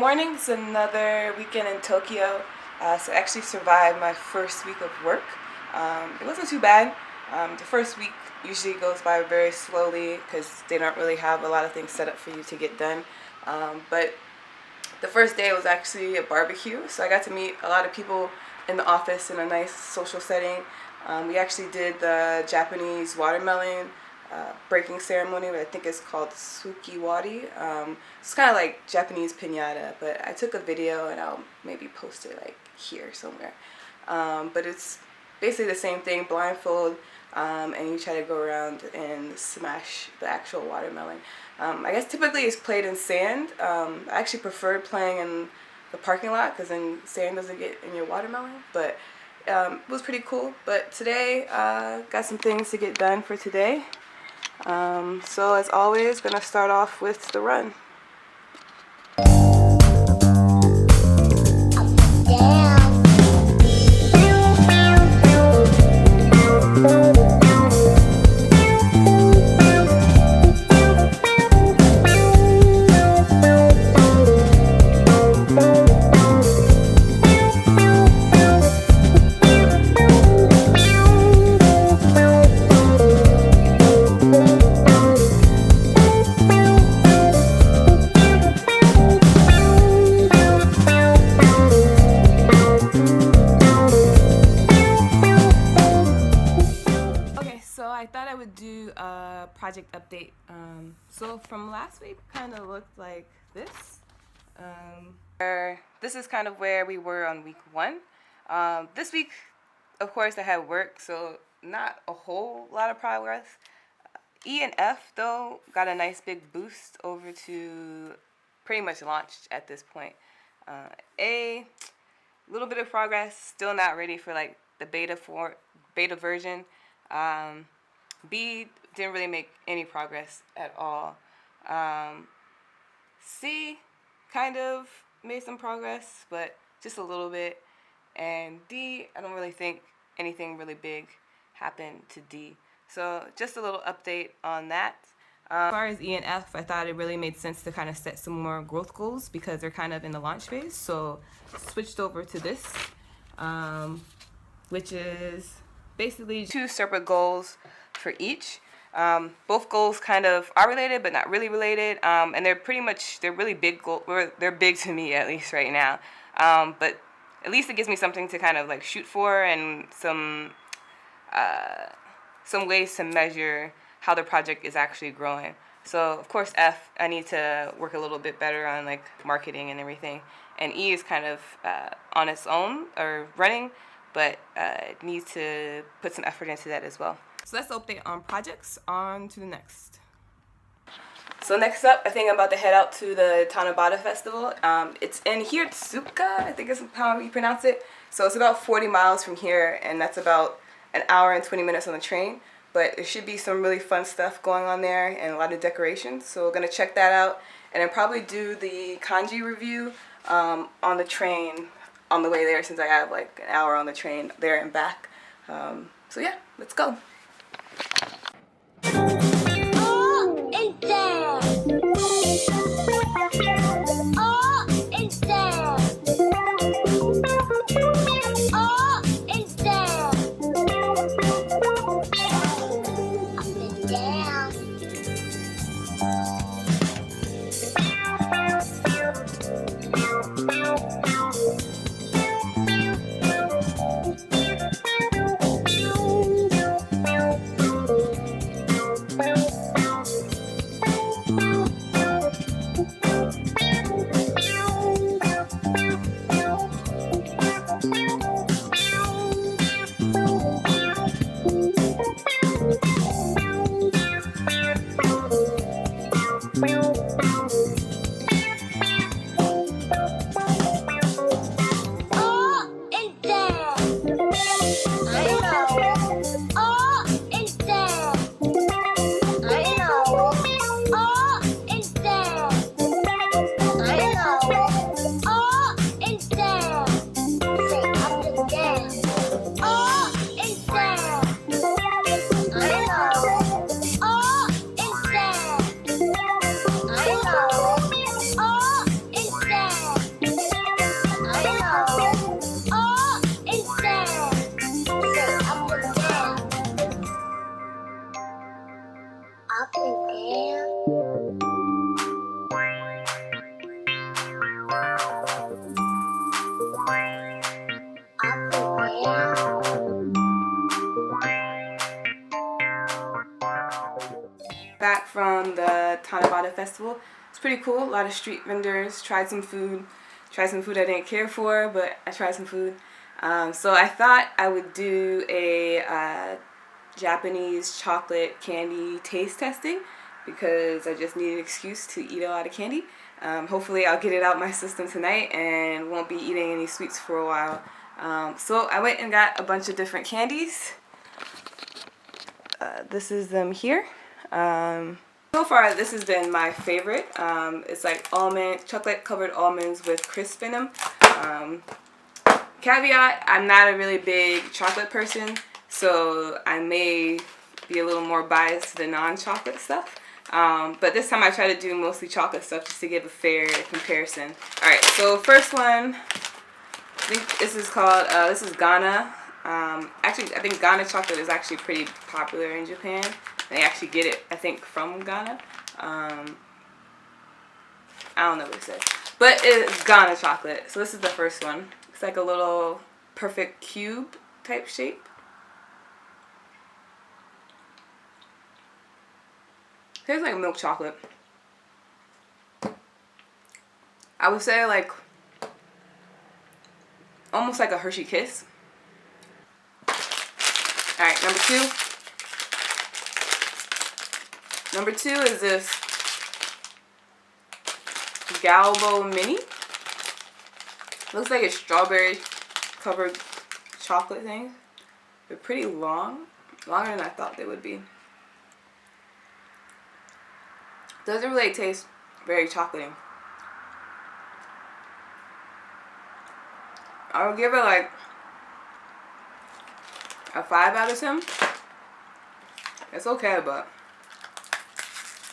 morning. It's another weekend in Tokyo. So I actually survived my first week of work. It wasn't too bad. The first week usually goes by very slowly because they don't really have a lot of things set up for you to get done. But the first day was actually a barbecue, so I got to meet a lot of people in the office in a nice social setting. We actually did the Japanese watermelon breaking ceremony, but I think it's called Sukiwari. It's kind of like Japanese piñata, but I took a video and I'll maybe post it like here somewhere. But it's basically the same thing, blindfold, and you try to go around and smash the actual watermelon. I guess typically it's played in sand. I actually prefer playing in the parking lot because then sand doesn't get in your watermelon, but it was pretty cool. But today, got some things to get done for today. So as always, gonna start off with the run. I thought I would do a project update. So from last week, kind of looked like this. This is kind of where we were on week 1. This week, of course, I had work, so not a whole lot of progress. E and F, though, got a nice big boost over to pretty much launched at this point. A little bit of progress, still not ready for like the beta version. B didn't really make any progress at all. C kind of made some progress, but just a little bit. And D, I don't really think anything really big happened to D. So just a little update on that. As far as E and F, I thought it really made sense to kind of set some more growth goals because they're kind of in the launch phase. So switched over to this, which is basically 2 separate goals for each. Both goals kind of are related but not really related, and they're really big goals. They're big to me, at least right now, but at least it gives me something to kind of like shoot for and some ways to measure how the project is actually growing. So of course F, I need to work a little bit better on like marketing and everything, and E is kind of on its own or running, but it needs to put some effort into that as well. So that's the update on projects. On to the next. So next up, I think I'm about to head out to the Tanabata festival. It's in Hiratsuka, I think is how you pronounce it. So it's about 40 miles from here, and that's about an hour and 20 minutes on the train. But there should be some really fun stuff going on there and a lot of decorations. So we're going to check that out and then probably do the kanji review on the train on the way there, since I have like an hour on the train there and back. So yeah, let's go. Oh, it's there. Oh, it's there. Oh, it's there. Up and down. festival. It's pretty cool. A lot of street vendors. Tried some food I didn't care for, but I tried some food. So I thought I would do a Japanese chocolate candy taste testing because I just need an excuse to eat a lot of candy. Hopefully I'll get it out my system tonight and won't be eating any sweets for a while. So I went and got a bunch of different candies. This is them here. So far this has been my favorite. It's like chocolate covered almonds with crisp in them. Caveat, I'm not a really big chocolate person, so I may be a little more biased to the non-chocolate stuff. But this time I try to do mostly chocolate stuff just to give a fair comparison. Alright, so first one, I think this is called, this is Ghana. Actually, I think Ghana chocolate is actually pretty popular in Japan. They actually get it, I think, from Ghana. I don't know what it says. But it's Ghana chocolate. So this is the first one. It's like a little perfect cube type shape. Tastes like milk chocolate. I would say like almost like a Hershey Kiss. Alright, number two. Number two is this Galbo Mini. Looks like a strawberry covered chocolate thing. They're pretty long. Longer than I thought they would be. Doesn't really taste very chocolatey. I would give it like a 5 out of 10. It's okay, but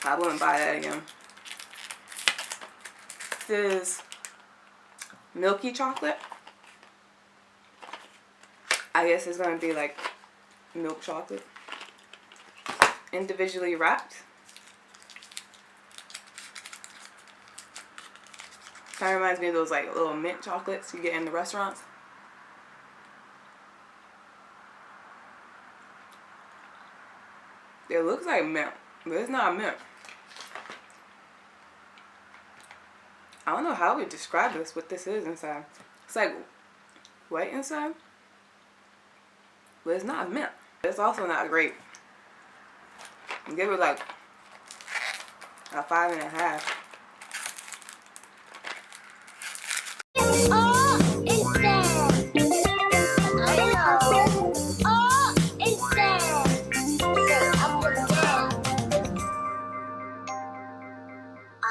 I wouldn't buy that again. This is milky chocolate. I guess it's gonna be like milk chocolate. Individually wrapped. Kind of reminds me of those like little mint chocolates you get in the restaurants. It looks like mint, but it's not mint. I don't know how we describe this, what this is inside. It's like white inside, but it's not mint. It's also not great. I'll give it like a 5.5. Oh, it's there. I know. Oh, it's there. Say up and down.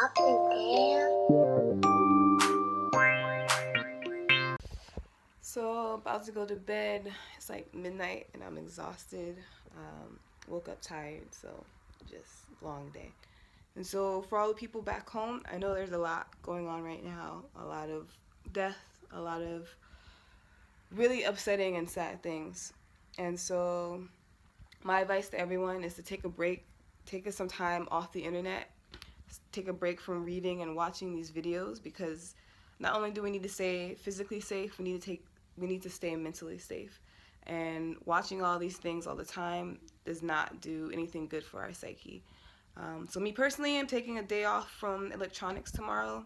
Up and down. So about to go to bed. It's like midnight and I'm exhausted. Woke up tired, so just long day. And so for all the people back home, I know there's a lot going on right now. A lot of death, a lot of really upsetting and sad things. And so my advice to everyone is to take a break, take some time off the internet, take a break from reading and watching these videos, because not only do we need to stay physically safe, we need to stay mentally safe. And watching all these things all the time does not do anything good for our psyche. So me personally, I'm taking a day off from electronics tomorrow.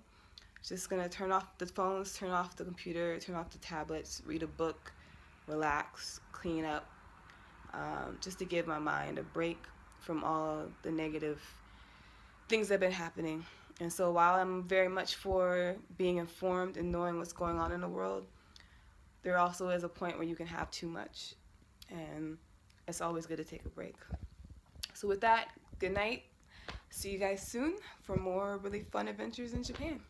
Just gonna turn off the phones, turn off the computer, turn off the tablets, read a book, relax, clean up, just to give my mind a break from all the negative things that have been happening. And so while I'm very much for being informed and knowing what's going on in the world, there also is a point where you can have too much, and it's always good to take a break. So with that, good night. See you guys soon for more really fun adventures in Japan.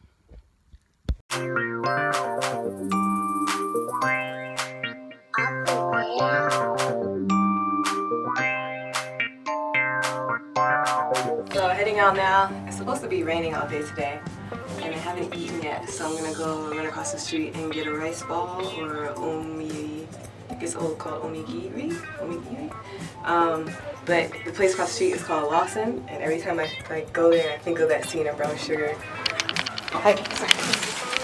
So heading out now. It's supposed to be raining all day today, and I haven't eaten yet, so I'm gonna go run across the street and get a rice ball or it's called omigiri. But the place across the street is called Lawson, and every time I go there, I think of that scene of Brown Sugar. Hi. Sorry.